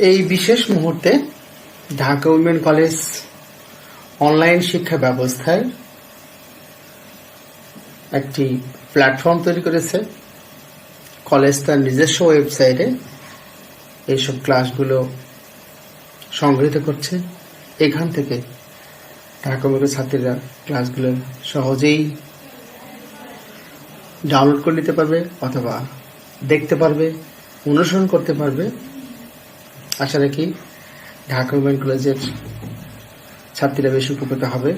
এই বিশেষ মুহূর্তে ঢাকা উইমেন কলেজ অনলাইন শিক্ষা ব্যবস্থায় একটি প্ল্যাটফর্ম তৈরি করেছে। কলেজ তার নিজস্ব ওয়েবসাইটে এইসব ক্লাসগুলো সংগৃহীত করছে। এখান থেকে ঢাকা উইমেন ছাত্রীরা ক্লাসগুলো সহজেই ডাউনলোড করে নিতে পারবে অথবা দেখতে পারবে, অনুসরণ করতে পারবে। আশা রাখি ঢাকা উইমেন কলেজের ছাত্রীরা বেশি উপকৃত হবে।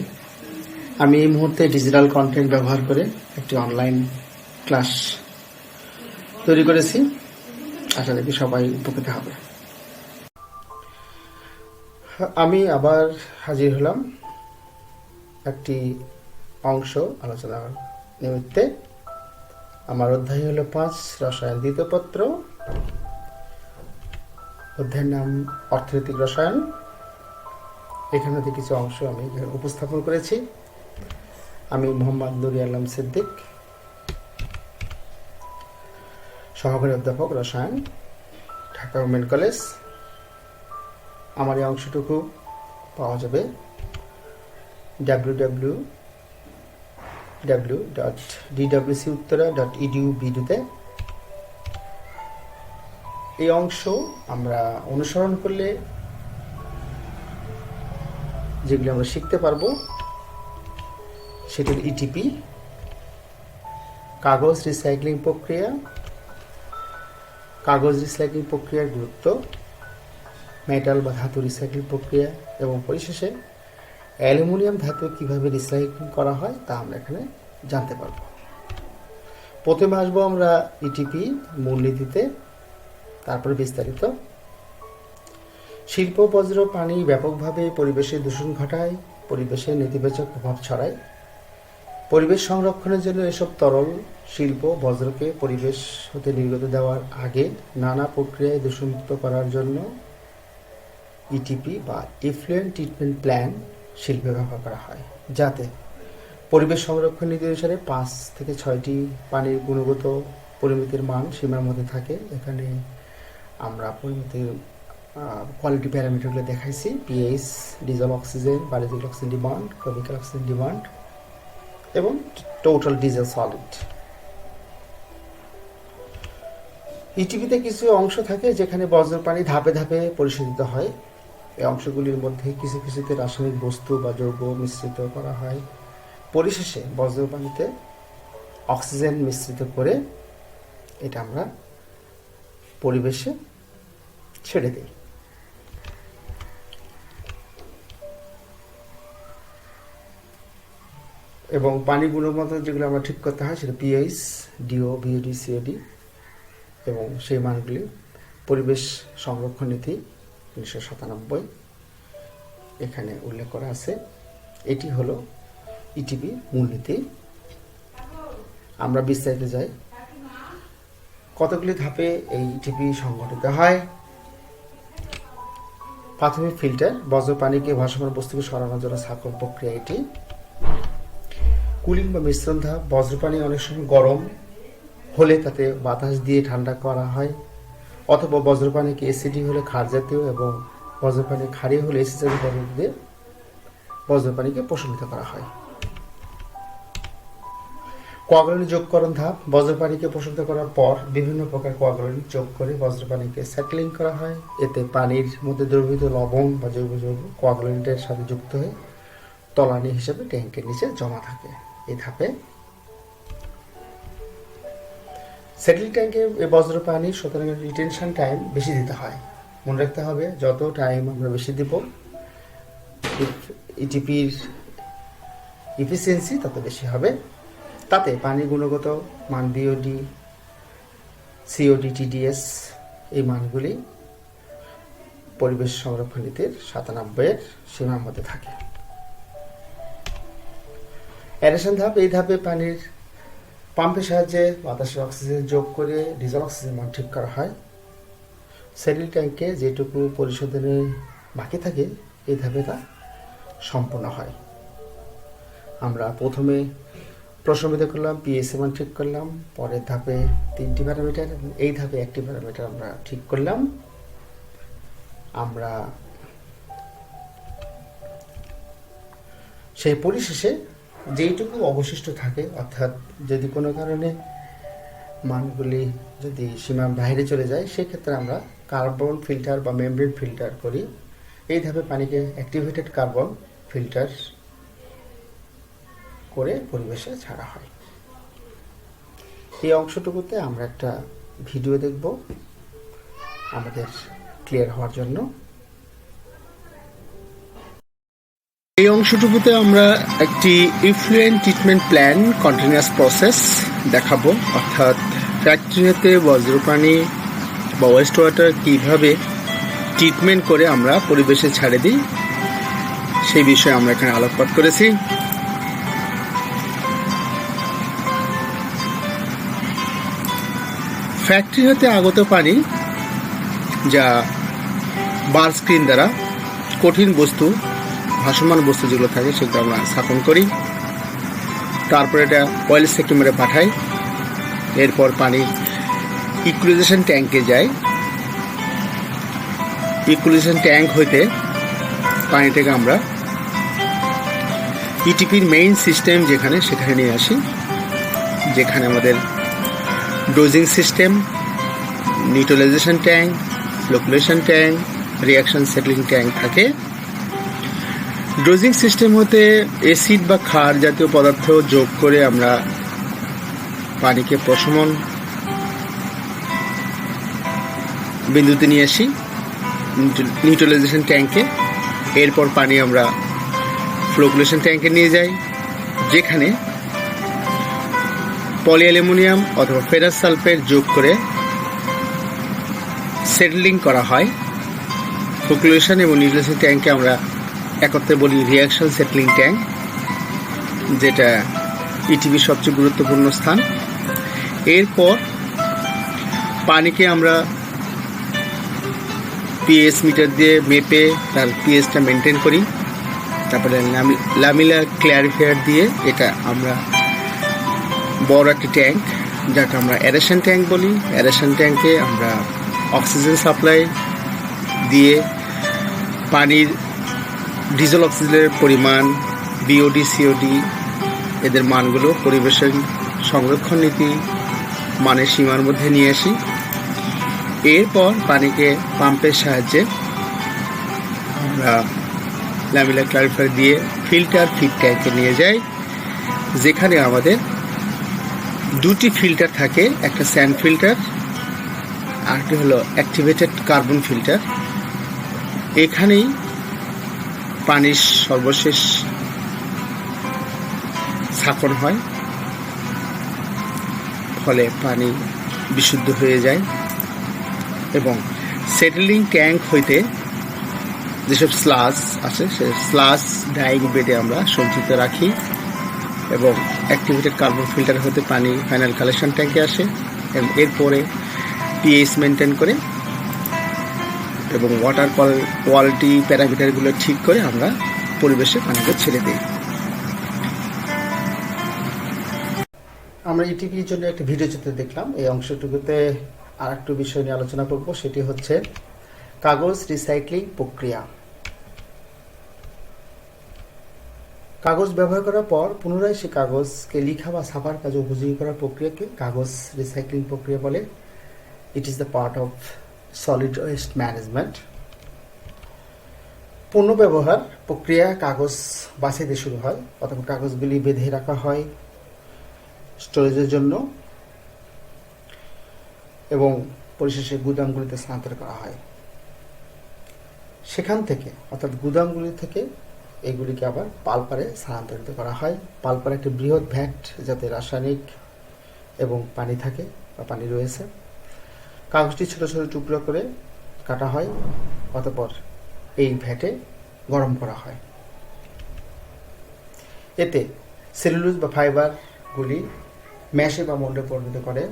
আমি এই মুহূর্তে ডিজিটাল কন্টেন্ট ব্যবহার করে একটি অনলাইন ক্লাস তৈরি করেছি। আশা রাখি সবাই উপকৃত হবে। আমি আবার হাজির হলাম একটি অংশ আলোচনার নিমিত্তে। আমার অধ্যায় হলো 5 রসায়ন দ্বিতীয় পত্র। অধ্যায়ের নাম অর্থনৈতিক রসায়ন। এখানে কিছু অংশ আমি উপস্থাপন করেছি। আমি মোহাম্মদ নুরি আলম সিদ্দিক, সহকারী অধ্যাপক রসায়ন, ঢাকা উইমেন কলেজ। আমার এই অংশটুকু পাওয়া যাবে www.dwcuttara.edu/তে। এই অংশ আমরা অনুসরণ করলে যেগুলো আমরা শিখতে পারবো সেটার ইটিপি, কাগজ রিসাইক্লিং প্রক্রিয়া, কাগজ রিসাইক্লিং প্রক্রিয়ার গুরুত্ব, মেটাল বা ধাতু রিসাইক্লিং প্রক্রিয়া এবং পরিশেষে অ্যালুমিনিয়াম ধাতু কিভাবে রিসাইক্লিং করা হয় তা আমরা এখানে জানতে পারবো। প্রথমে আসবো আমরা ইটিপি মূলনীতিতে, তারপরে বিস্তারিত। শিল্প বজ্র পানি ব্যাপকভাবে পরিবেশে দূষণ ঘটায়, পরিবেশে নেতিবাচক প্রভাব ছড়ায়। পরিবেশ সংরক্ষণের জন্য এসব তরল শিল্প বজ্রকে পরিবেশ হতে নির্গত দেওয়ার আগে নানা প্রক্রিয়ায় দূষণমুক্ত করার জন্য ইটিপি বা ইফ্লুয়েন্ট ট্রিটমেন্ট প্ল্যান শিল্পে ব্যবহার করা হয়, যাতে পরিবেশ সংরক্ষণ নীতি অনুসারে 5 থেকে 6টি পানির গুণগত পরিমিতির মান সীমার মধ্যে থাকে। এখানে আমরা পরিমিতির কোয়ালিটি প্যারামিটারগুলো দেখাইছি: pH, ডিজল oxygen, biological oxygen demand, chemical oxygen demand এবং টোটাল ডিজেল সলিড। ইটিপিতে কিছু অংশ থাকে যেখানে বজ্র পানি ধাপে ধাপে পরিশোধিত হয়। এই অংশগুলির মধ্যে কিছু কিছুতে রাসায়নিক বস্তু বা যৌগ মিশ্রিত করা হয়। পরিশেষে বজ্র পানিতে অক্সিজেন মিশ্রিত করে এটা আমরা পরিবেশে ছেড়ে দিই। এবং পানির গুণগত যেগুলো আমরা ঠিক করতে হয় সেটা পিএইচ, ডিও, বিওডি, সিওডি এবং সেই মানগুলি পরিবেশ সংরক্ষণ নীতি 1997 এখানে উল্লেখ করা আছে। এটি হলো ইটিপি মূলনীতি। আমরা বিস্তারিত যাই। কতগুলি ধাপে এই ইটিপি সংগঠিত হয়? প্রাথমিক ফিল্টার, বজ্র পানিকে ভাসমান বস্তুকে সরানোর জন্য সার্কল প্রক্রিয়া এটি। কুলিং বা মিশ্রণ ধাপ, বজ্র পানি অনেক সময় গরম হলে তাতে বাতাস দিয়ে ঠান্ডা করা হয়, অথবা বজ্র পানিকে অ্যাসিডি হলে ক্ষার জাতীয় এবং বজ্র পানি ক্ষারীয় হলে অ্যাসিড জাতীয় পদার্থ দিয়ে বজ্র পানিকে প্রশমিত করা হয়। কোয়াগুলেন্ট যোগকরণ ধাপ, বজ্র পানিকে প্রশমিত করার পর বিভিন্ন প্রকার কোয়াগুলেন্ট যোগ করে বজ্র পানিকে সেটলিং করা হয়। এতে পানির মধ্যে দ্রবীভূত লবণ বা জৈব যৌগ কোয়াগুলেন্টের সাথে যুক্ত হয়ে তলানি হিসেবে ট্যাঙ্কের নিচে জমা থাকে। এই ধাপে সেটলিং ট্যাঙ্কে এই বজ্র পানি সুতরাং রিটেনশন টাইম বেশি দিতে হয়। মনে রাখতে হবে, যত টাইম আমরা বেশি দিব ইটিপির ইফিসিয়েন্সি তত বেশি হবে। তাতে পানির গুণগত মান বিওডি, সিওডি, টিডিএস এই মানগুলি পরিবেশ সংরক্ষণ নীতির 97 সীমার মধ্যে থাকে। অ্যারেশন ধাপ, এই ধাপে পানির পাম্পের সাহায্যে বাতাসে অক্সিজেন যোগ করে ডিজেল অক্সিজেন মান ঠিক করা হয়। সেটলিং ট্যাঙ্কে যেটুকু পরিশোধনে বাকি থাকে এই ধাপে তা সম্পন্ন হয়। আমরা প্রথমে প্রশমিত করলাম, পিএইচ মান ঠিক করলাম, পরের ধাপে 3টি প্যারামিটার এবং এই ধাপে 1টি প্যারামিটার আমরা ঠিক করলাম। আমরা সেই পরিশেষে যেইটুকু অবশিষ্ট থাকে, অর্থাৎ যদি কোনো কারণে মানগুলি যদি সীমার বাইরে চলে যায়, সেক্ষেত্রে আমরা কার্বন ফিল্টার বা মেমব্রেন ফিল্টার করি। এই ধাপে পানিকে অ্যাক্টিভেটেড কার্বন ফিল্টার করে পরিবেশে ছাড়া হয়। এই অংশটুকুতে আমরা একটা ভিডিও দেখব আমাদের ক্লিয়ার হওয়ার জন্য। এই অংশটুকুতে আমরা একটি effluent treatment plan continuous process দেখাবো, অর্থাৎ ফ্যাক্টরিতে বজ্রপানি বা ওয়েস্ট ওয়াটার কীভাবে ট্রিটমেন্ট করে আমরা পরিবেশে ছেড়ে দিই, সেই বিষয়ে আমরা এখানে আলোকপাত করেছি। ফ্যাক্টরি হতে আগত পানি যা বার স্ক্রিন দ্বারা কঠিন বস্তু, ভাসমান বস্তু যেগুলো থাকে সেগুলো আমরা স্থাপন করি। তারপরে এটা অয়েল সেক্টরে পাঠাই। এরপর পানি ইকুইলাইজেশন ট্যাঙ্কে যায়। ইকুইলাইজেশন ট্যাঙ্ক হইতে পানিটাকে আমরা ইটিপির মেইন সিস্টেম সেখানে নিয়ে আসি, যেখানে আমাদের dosing system, neutralisation tank, flocculation tank, reaction settling tank থাকে। ডোজিং সিস্টেম হতে অ্যাসিড বা ক্ষার জাতীয় পদার্থ যোগ করে আমরা পানিকে প্রশমন বিন্দুতে নিয়ে আসি নিউট্রালাইজেশন ট্যাঙ্কে। এরপর পানি আমরা ফ্লোকুলেশন ট্যাঙ্কে নিয়ে যাই, যেখানে পলিঅ্যালুমিনিয়াম অথবা ফেরাস সালফেট যোগ করে সেটলিং করা হয়। ফ্লোকুলেশন এবং নিউট্রালাইজেশন ট্যাঙ্কে আমরা একত্রে বলি রিঅ্যাকশন সেটলিং ট্যাঙ্ক, যেটা ইটিভির সবচেয়ে গুরুত্বপূর্ণ স্থান। এরপর পানিকে আমরা পিএইচ মিটার দিয়ে মেপে তার পিএইচটা মেনটেন করি। তারপরে লামিলার ক্ল্যারিফায়ার দিয়ে এটা আমরা বড় একটি ট্যাঙ্ক, যাকে আমরা অ্যারেশন ট্যাঙ্ক বলি। অ্যারেশন ট্যাঙ্কে আমরা অক্সিজেন সাপ্লাই দিয়ে পানির ডিজেল অক্সিজেনের পরিমাণ, বিওডি, সিওডি এদের মানগুলো পরিবেশের সংরক্ষণ নীতি মানের সীমার মধ্যে নিয়ে আসি। এরপর পানিকে পাম্পের সাহায্যে আমরা লামিলার ক্লারিফায়ার দিয়ে ফিল্টার ফিড ট্যাঙ্কে নিয়ে যাই, যেখানে আমাদের দুটি ফিল্টার থাকে, একটা স্যান্ড ফিল্টার আর একটি হলো অ্যাক্টিভেটেড কার্বন ফিল্টার। এখানেই পানির সর্বশেষ ছাঁকন হয়, ফলে পানি বিশুদ্ধ হয়ে যায় এবং সেটেলিং ট্যাঙ্ক হইতে যেসব স্লাস আছে সে স্লাস ডাইং বেডে আমরা সঞ্চিত রাখি এবং অ্যাক্টিভেটেড কার্বন ফিল্টার হতে পানি ফাইনাল কালেকশন ট্যাঙ্কে আসে এবং এরপরে পিএইচ মেনটেন করে এবং ওয়াটার কোয়ালিটি প্যারামিটারগুলো ঠিক করে আমরা পরিবেশে পানিকে ছেড়ে দিই। আমরা ইটিভির জন্য একটা ভিডিও চিত্র দেখলাম। এই অংশটুকুতে আর একটু বিষয় নিয়ে আলোচনা করব, সেটি হচ্ছে কাগজ রিসাইক্লিং প্রক্রিয়া। কাগজ ব্যবহার করার পর পুনরায় সে কাগজকে লিখা বা ছাপার কাজে উপযোগী করার প্রক্রিয়াকে কাগজ রিসাইক্লিং প্রক্রিয়া বলে। It is the part of solid waste management. পুনর্ব্যবহার প্রক্রিয়া কাগজ বাছাই দিয়ে শুরু হয়, অথবা কাগজগুলি বেঁধে রাখা হয় স্টোরেজের জন্য এবং পরিশেষে গুদামগুলিতে স্থানান্তর করা হয়। সেখান থেকে অর্থাৎ গুদামগুলি থেকে এগুলিকে আবার পাল্পারে স্থানান্তরিত করা হয়। পাল্পার একটি বৃহৎ ভ্যাট, যাতে রাসায়নিক এবং পানি থাকে বা পানি রয়েছে। কাগজটি ছোট ছোট টুকরো করে কাটা হয়, অতঃপর এই ভ্যাটে গরম করা হয়। এতে সেলুলোজ বা ফাইবারগুলি ম্যাশে বা মোল্ডে পরিণত করে।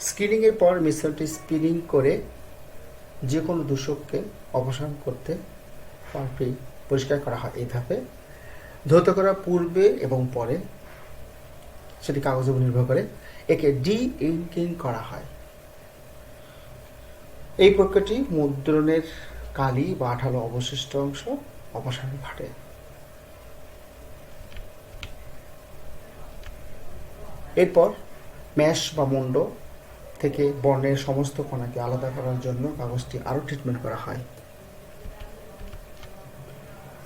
স্ক্রিনিংয়ের পর মিশ্রণটি স্পিনিং করে যে কোনো দূষককে অপসারণ করতে পাল্পটি পরিষ্কার করা হয়। এই ধাপে ধৌত করার পূর্বে এবং পরে, সেটি কাগজের উপর নির্ভর করে, একে ডি ইঙ্কিং করা হয়। এই প্রক্রিয়াটি মুদ্রণের কালি বা আঠালো অবশিষ্ট অংশ অপসারণ ঘটে। এরপর ম্যাশ বা মুন্ড থেকে বর্ণের সমস্ত কণাকে আলাদা করার জন্য কাগজটি আরও ট্রিটমেন্ট করা হয়।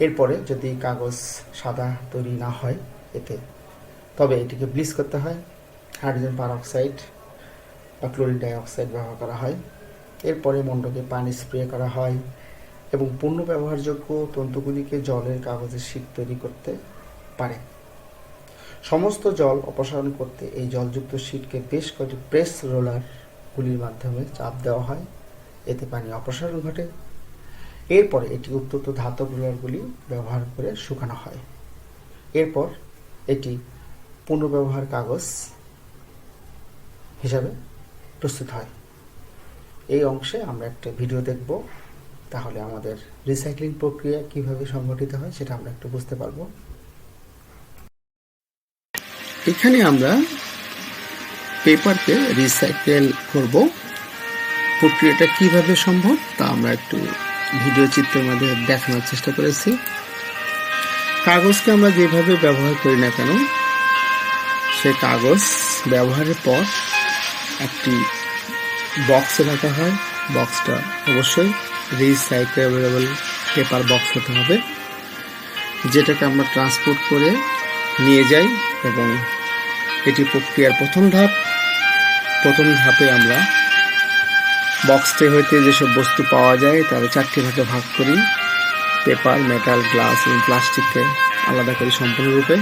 এরপরে যদি কাগজ সাদা তৈরি না হয় তবে এটিকে ব্লিচ করতে হয়। হাইড্রোজেন পারঅক্সাইড বা ক্লোরিন ডাইঅক্সাইড ব্যবহার করা হয়। এরপরে মুন্ডকে পানি স্প্রে করা হয় এবং পূর্ণ ব্যবহারযোগ্য তন্তুগুলিকে জলের কাগজের শীট তৈরি করতে পারে। সমস্ত জল অপসারণ করতে এই জলযুক্ত শীটকে বেশ কয়েকটি প্রেস রোলারগুলির মাধ্যমে চাপ দেওয়া হয়, এতে পানি অপসারণ ঘটে। এরপরে এটি উত্তপ্ত ধাতব রোলারগুলি ব্যবহার করে শুকানো হয়। এরপর এটি পুনর্ব্যবহার কাগজ হিসাবে প্রস্তুত হয়। এই অংশে আমরা একটা ভিডিও দেখব, তাহলে আমাদের রিসাইক্লিং প্রক্রিয়া কিভাবে সংগঠিত হয় সেটা আমরা একটু বুঝতে পারবো। এখানে আমরা পেপারকে রিসাইকেল করব। প্রক্রিয়াটা কিভাবে সম্ভব তা আমরা একটু ভিডিও চিত্রের মাধ্যমে দেখানোর চেষ্টা করেছি। কাগজকে আমরা যেভাবে ব্যবহার করি না কেন, সেই কাগজ ব্যবহারের পর একটি বক্সে রাখা হয়। বক্সটা অবশ্যই রিসাইকেলেবল পেপার বক্স হতে হবে, যেটাকে আমরা ট্রান্সপোর্ট করে নিয়ে যাই। এবং এটি প্রক্রিয়ার প্রথম ধাপে আমরা বক্সটি হইতে যেসব বস্তু পাওয়া যায় তার 4টি ভাগে ভাগ করি। পেপার, মেটাল, গ্লাস এবং প্লাস্টিককে আলাদা করি সম্পূর্ণরূপে।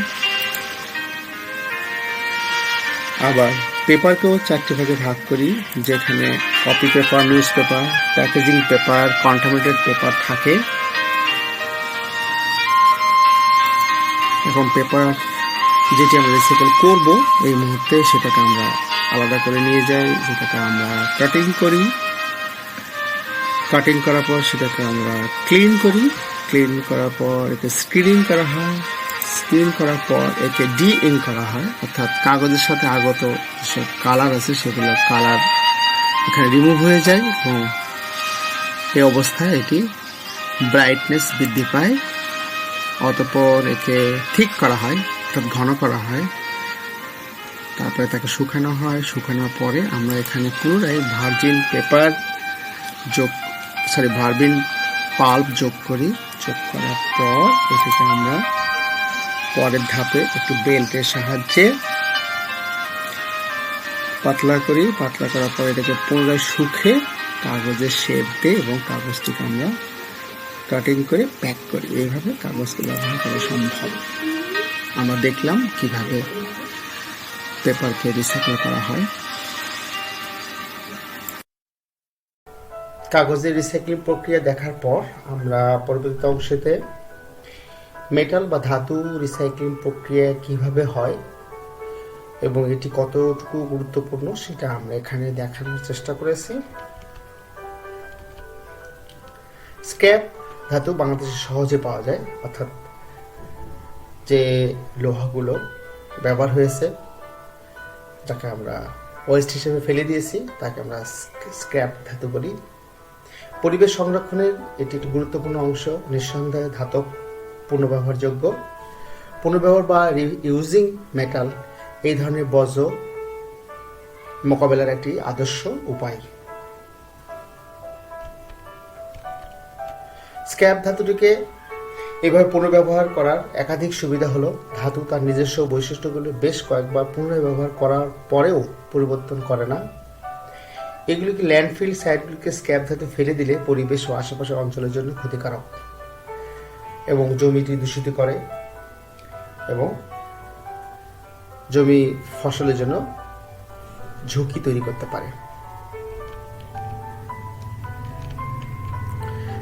আবার পেপারকেও 4টি ভাগে ভাগ করি, যেখানে copy paper, news paper, packaging paper, contaminated paper থাকে। এবং পেপার যেটি আমরা রিসাইকেল করব এই মুহূর্তে, সেটাকে আমরা আলাদা করে নিয়ে যাই, যেটাকে আমরা কাটিং করি। কাটিং করার পর সেটাকে আমরা ক্লিন করি। ক্লিন করার পর একে স্ক্রিনিং করা হয়। স্ক্রিন করার পর একে ডি ইঙ্ক করা হয়, অর্থাৎ কাগজের সাথে আগত যেসব কালার আছে সেগুলো কালার এখানে রিমুভ হয়ে যায় এবং এই অবস্থায় এটি ব্রাইটনেস বৃদ্ধি পায়। অতঃপর একে থিক করা হয়, অর্থাৎ ঘন করা হয়। তারপরে তাকে শুকানো হয়। শুকানোর পরে আমরা এখানে পুনরায় ভার্জিন পাল্প যোগ করি। যোগ করার পর এটাকে আমরা পরের ধাপে একটু বেল্টের সাহায্যে পাতলা করি। পাতলা করার পর এটাকে পুনরায় শুকে কাগজের শেপ দিই এবং কাগজটিকে আমরা কাটিং করে প্যাক করি। এইভাবে কাগজকে ব্যবহার করা সম্ভব। আমরা দেখলাম কিভাবে পেপারকে রিসাইকেল করা হয়। কাগজের রিসাইক্লিং প্রক্রিয়া দেখার পর আমরা পরবর্তী অংশেতে মেটাল বা ধাতু রিসাইক্লিং প্রক্রিয়া কিভাবে হয় এবং এটি কতটুকু গুরুত্বপূর্ণ সেটা আমরা এখানে দেখানোর চেষ্টা করেছি। স্ক্র্যাপ ধাতু বাংলাদেশে সহজে পাওয়া যায়, অর্থাৎ যে লোহাগুলো ব্যবহার হয়েছে, যাকে আমরা ওয়েস্ট হিসেবে ফেলে দিয়েছি, তাকে আমরা স্ক্র্যাপ ধাতু বলি। পরিবেশ সংরক্ষণের এটি একটি গুরুত্বপূর্ণ অংশ। নিঃসন্দেহে ধাতব পুনর্ব্যবহারযোগ্য। পুনর্ব্যবহার বা ইউজিং মেটাল এই ধরনের বর্জ্য মোকাবেলার একটি আদর্শ উপায়। স্ক্র্যাপ ধাতুটিকে এভাবে পুনর্ব্যবহার করার একাধিক সুবিধা হলো, ধাতু তার নিজস্ব বৈশিষ্ট্যগুলো বেশ কয়েকবার পুনরায় ব্যবহার করার পরেও পরিবর্তন করে না। এগুলিকে ল্যান্ডফিল সাইটগুলিকে স্ক্র্যাপ ধাতু ফেলে দিলে পরিবেশ ও আশেপাশের অঞ্চলের জন্য ক্ষতিকারক এবং জমিটি দূষিত করে এবং জমি ফসলের জন্য ঝুঁকি তৈরি করতে পারে।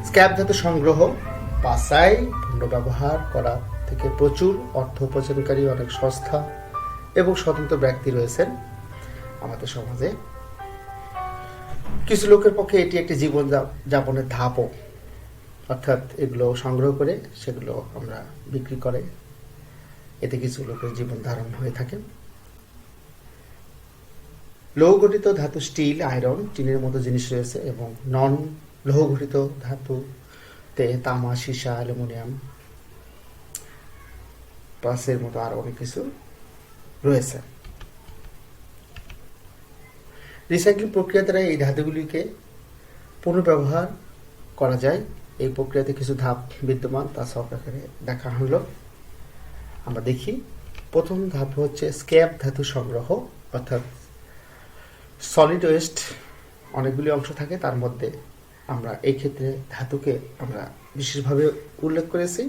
স্ক্র্যাপ ধাতু সংগ্রহ, বাছাই, পুনর্ব্যবহার করা থেকে প্রচুর অর্থ উপার্জনকারী অনেক সংস্থা এবং স্বতন্ত্র ব্যক্তি রয়েছেন আমাদের সমাজে। কিছু লোকের পক্ষে এটি একটি জীবন যাপনের ধাপও, অর্থাৎ এগুলো সংগ্রহ করে সেগুলো আমরা বিক্রি করে এতে কিছু লোকের জীবন ধারণ হয়ে থাকে। লৌহগঠিত ধাতু স্টিল, আয়রন, টিনের মতো জিনিস রয়েছে এবং নন লৌহগঠিত ধাতুতে তামা, সীসা, অ্যালুমিনিয়াম, প্লাসের মতো আরো অনেক কিছু রয়েছে। রিসাইক্লিং প্রক্রিয়া দ্বারা এই ধাতুগুলিকে পুনর্ব্যবহার করা যায়। এই প্রক্রিয়াতে কিছু ধাপ বিদ্যমান, তা সহকারে দেখা হলো। আমরা দেখি, প্রথম ধাপ হচ্ছে স্ক্র্যাপ ধাতু সংগ্রহ, অর্থাৎ সলিড ওয়েস্ট অনেকগুলি অংশ থাকে, তার মধ্যে আমরা এই ক্ষেত্রে ধাতুকে আমরা বিশেষভাবে উল্লেখ করেছি।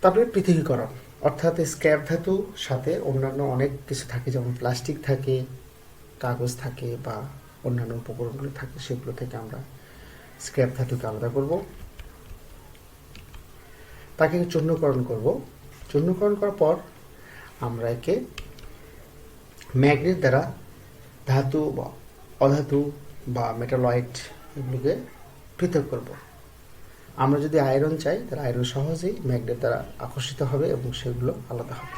তারপরে পৃথকীকরণ, অর্থাৎ স্ক্র্যাপ ধাতু সাথে অন্যান্য অনেক কিছু থাকে, যেমন প্লাস্টিক থাকে, কাগজ থাকে বা অন্যান্য উপকরণগুলো থাকে, সেগুলো থেকে আমরা স্ক্র্যাপ ধাতুকে আলাদা করব। তাকে চূর্ণকরণ করব। চূর্ণকরণ করার পর আমরা একে ম্যাগনেট দ্বারা ধাতু বা অধাতু বা মেটালয়েড এগুলোকে পৃথক করব। আমরা যদি আয়রন চাই, তাহলে আয়রন সহজেই ম্যাগনেট দ্বারা আকর্ষিত হবে এবং সেগুলো আলাদা হবে।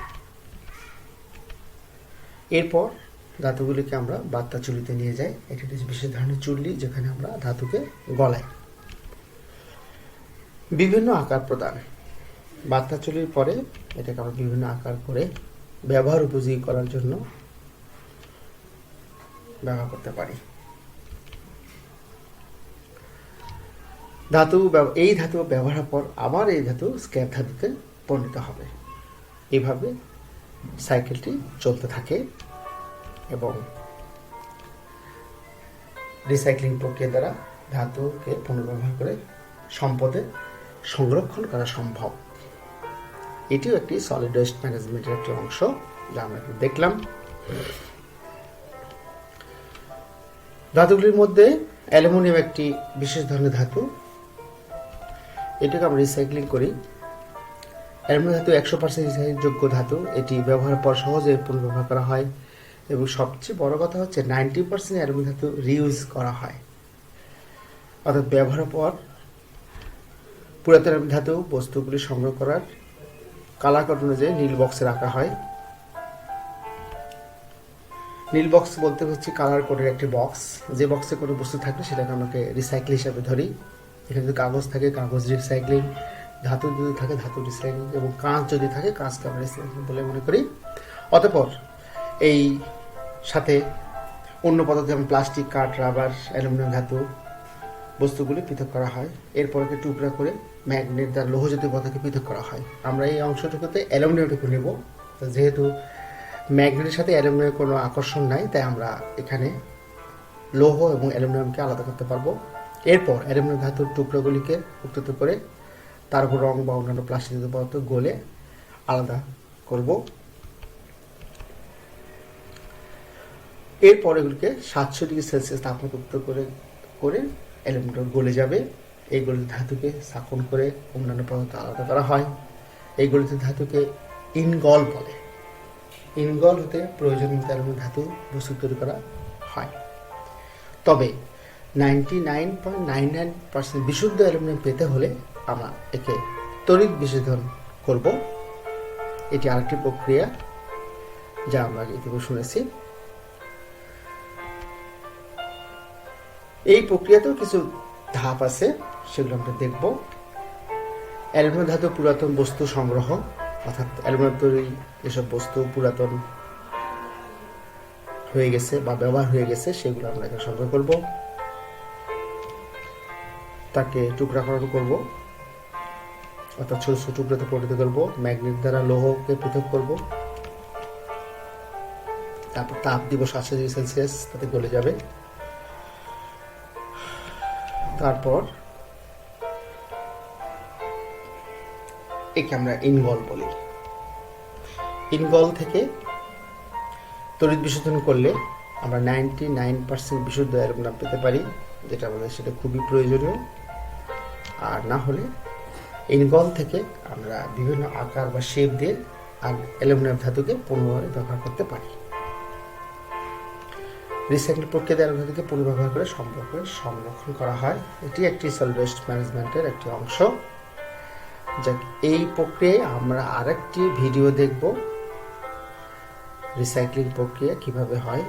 এরপর ধাতুগুলিকে আমরা বাত্তা চুল্লিতে নিয়ে যাই। এটি একটি বিশেষ ধরনের চুল্লি, যেখানে আমরা ধাতুকে গলাই। বিভিন্ন আকার প্রদান, বাত্তা চুল্লির পরে এটাকে আমরা বিভিন্ন আকার করে ব্যবহার উপযোগী করার জন্য ব্যবহার করতে পারি। এই ধাতু ব্যবহারের পর আবার এই ধাতু স্ক্র্যাপ ধাতুতে পরিণত হবে। এইভাবে সাইকেলটি চলতে থাকে এবং রিসাইক্লিং প্রক্রিয়া দ্বারা ধাতুকে পুনর্ব্যবহার করে সম্পদে সংরক্ষণ করা সম্ভব। এটিও একটি সলিড ওয়েস্ট ম্যানেজমেন্টের একটি অংশ, যা আমরা দেখলাম। ধাতুগুলির মধ্যে অ্যালুমিনিয়াম একটি বিশেষ ধরনের ধাতু। এটাকে আমরা রিসাইক্লিং করি। অ্যালুমিনিয়াম ধাতু 100% রিসাইক্লিংযোগ্য ধাতু। এটি ব্যবহারের পর সহজে পুনর্ব্যবহার করা হয় এবং সবচেয়ে বড় কথা হচ্ছে 90% অ্যালুমিনিয়াম ধাতু রিউজ করা হয়, অর্থাৎ ব্যবহারের পর পুরাতন ধাতু বস্তুগুলি সংগ্রহ করার কালার কোড অনুযায়ী নীল বক্সে রাখা হয়। নীল বক্স বলতে হচ্ছে কালার কোডের একটি বক্স। যে বক্সে কোনো বস্তু থাকলে সেটাকে আমাকে রিসাইকেল হিসাবে ধরি। এখানে যদি কাগজ থাকে, কাগজ রিসাইক্লিং, ধাতু যদি থাকে, ধাতু রিসাইক্লিং, এবং কাঁচ যদি থাকে, কাঁচকে আমরা রিসাইক্লিং বলে মনে করি। অতঃপর এই সাথে অন্য পদার্থ যেমন প্লাস্টিক, কাঠ, রাবার, অ্যালুমিনিয়াম ধাতু বস্তুগুলি পৃথক করা হয়। এরপর একে টুকরা করে ম্যাগনেট দ্বারা লোহজাতীয় পদার্থকে পৃথক করা হয়। আমরা এই অংশটুকুতে অ্যালুমিনিয়ামটুকু নেব। যেহেতু ম্যাগনেটের সাথে অ্যালুমিনিয়ামের কোনো আকর্ষণ নাই, তাই আমরা এখানে লৌহ এবং অ্যালুমিনিয়ামকে আলাদা করতে পারবো। এরপর অ্যালুমিনিয়াম ধাতুর টুকরোগুলিকে উত্তপ্ত করে তার উপর রং বা অন্যান্য প্লাস্টিক পদার্থ গলে আলাদা করব। এরপর এগুলিকে 700 ডিগ্রি সেলসিয়াস তাপমাত্রা উত্তপ্ত করে অ্যালুমিনিয়াম গলে যাবে। এই গলিত ধাতুকে শাকন করে অন্যান্য পদার্থ আলাদা করা হয়। এই গলিত ধাতুকে ইনগল বলে। ইনগল হতে প্রয়োজনীয় অ্যালুমিনিয়াম ধাতু বস্তু তৈরি করা হয়। তবে 99.99% বিশুদ্ধ অ্যালুমিনিয়াম পেতে হলে আমরা একে তড়িৎ বিশোধন করব। এটি আরেকটি প্রক্রিয়া, যা আমরা ইতিপূর্বে শুনেছি। এই প্রক্রিয়াতেও কিছু ধাপ আছে, সেগুলো আমরা দেখব। অ্যালুমিনিয়াম ধাতু পুরাতন বস্তু সংগ্রহ, অর্থাৎ অ্যালুমিনিয়াম তৈরি এসব বস্তু পুরাতন হয়ে গেছে বা ব্যবহার হয়ে গেছে, সেগুলো আমরা এখানে সংগ্রহ করব। তাকে টুকরাকরণ করব, অর্থাৎ ছোট ছোট টুকরাতে পরিণত করব। ম্যাগনেট দ্বারা লৌহকে পৃথক করব। তারপর তাপ দিব 700 ডিগ্রি সেলসিয়াস, তাতে গলে যাবে। তারপর একে আমরা ইনগল বলি। ইনগল থেকে তড়িৎ বিশোধন করলে আমরা 99% বিশুদ্ধ অ্যালুমিনিয়াম পেতে পারি, যেটা আমাদের সেটা খুবই প্রয়োজনীয়। আর না হলে ইনগল থেকে আমরা বিভিন্ন আকার বা শেপ দিয়ে অ্যালুমিনিয়াম ধাতুকে পুনরায় ব্যবহার করতে পারি। রিসাইকেল প্রক্রিয়া দ্বারা ধাতুকে পুনর্ব্যবহার করে সংরক্ষণ করা হয়। এটি একটি সলিড ওয়েস্ট ম্যানেজমেন্টের একটি অংশ। এই প্রক্রিয়ায় আমরা আরেকটি ভিডিও দেখব, রিসাইক্লিং প্রক্রিয়া কিভাবে হয়।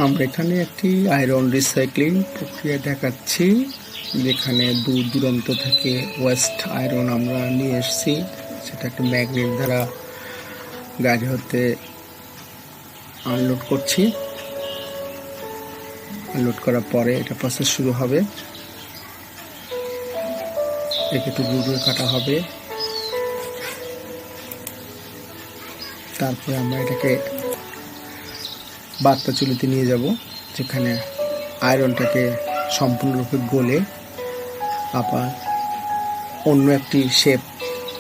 আমরা এখানে একটি আয়রন রিসাইক্লিং প্রক্রিয়া দেখাচ্ছি, যেখানে দূর দূরান্ত থেকে ওয়েস্ট আয়রন আমরা নিয়ে এসেছি। সেটা একটা ম্যাগনেট দ্বারা গাড়ি হতে আনলোড করছি। আনলোড করার পরে এটা প্রসেস শুরু হবে। একে টুকরো টুকরো কাটা হবে। তারপরে আমরা এটাকে বার্তা চুলিতে নিয়ে যাব, যেখানে আয়রনটাকে সম্পূর্ণরূপে গলে আবার অন্য একটি শেপ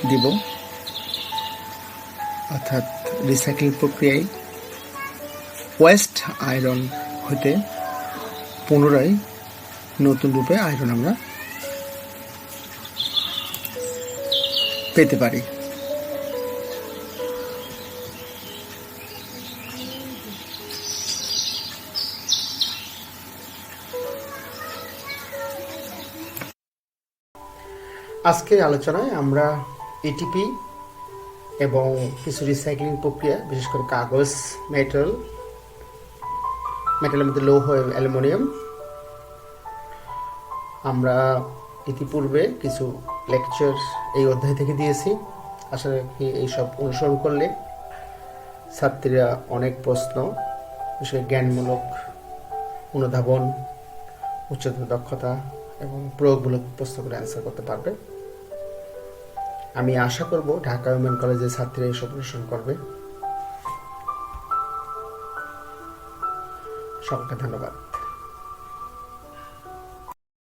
দিব। অর্থাৎ রিসাইক্লিং প্রক্রিয়ায় ওয়েস্ট আয়রন হতে পুনরায় নতুন রূপে আয়রন আমরা পেতে পারি। আজকের আলোচনায় আমরা এটিপি এবং কিছু রিসাইক্লিং প্রক্রিয়া, বিশেষ করে কাগজ, মেটালের মধ্যে লৌহ, অ্যালুমিনিয়াম, আমরা ইতিপূর্বে কিছু লেকচার এই অধ্যায় থেকে দিয়েছি। আশা রাখি এইসব অনুসরণ করলে ছাত্রীরা অনেক প্রশ্ন, বিশেষ জ্ঞানমূলক, অনুধাবন, উচ্চতর দক্ষতা এবং প্রয়োগমূলক প্রশ্নগুলো অ্যান্সার করতে পারবে। আমি আশা করব ঢাকা উইমেন কলেজের ছাত্রীরা এসব অনুসরণ করবে। সকলকে ধন্যবাদ।